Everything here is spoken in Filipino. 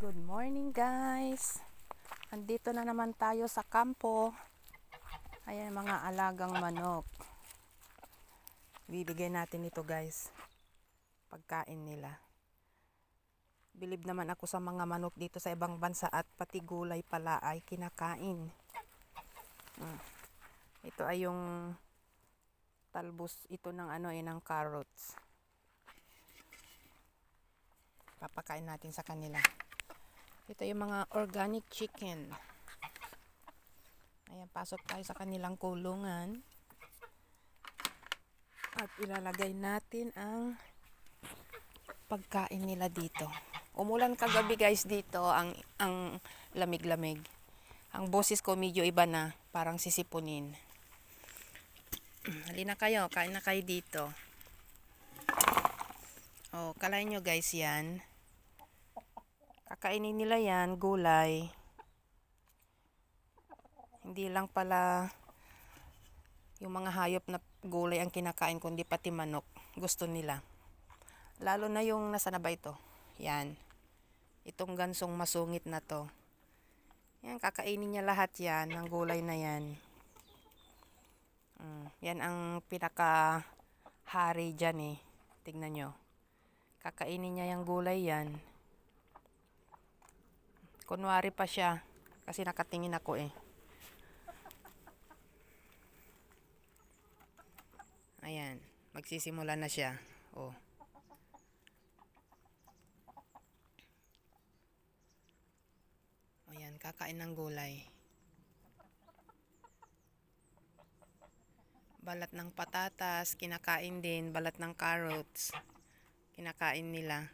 Good morning guys. Andito na naman tayo sa kampo. Ayan mga alagang manok. Bibigyan natin ito guys. Pagkain nila. Bilib naman ako sa mga manok dito sa ibang bansa at pati gulay pala ay kinakain. Ito ay yung talbos ito ng ng carrots. Papakain natin sa kanila. Ito yung mga organic chicken. Ayan, pasok tayo sa kanilang kulungan. At ilalagay natin ang pagkain nila dito. Umulan kagabi guys dito, ang lamig-lamig. Ang boses ko medyo iba na, parang sisipunin. Halina kayo, kain na kayo dito. Oh, kalain nyo guys yan. Kakainin nila yan, gulay. Hindi lang pala yung mga hayop na gulay ang kinakain, kundi pati manok. Gusto nila. Lalo na yung nasa na ba ito? Yan. Itong gansong masungit na to. Yan, kakainin niya lahat yan, ng gulay na yan. Yan ang pinaka-hari dyan eh. Tingnan nyo. Kakainin niya yung gulay yan. Kunwari pa siya. Kasi nakatingin ako eh. Ayan. Magsisimula na siya. Oh. Ayan. Kakain ng gulay. Balat ng patatas. Kinakain din. Balat ng carrots. Kinakain nila.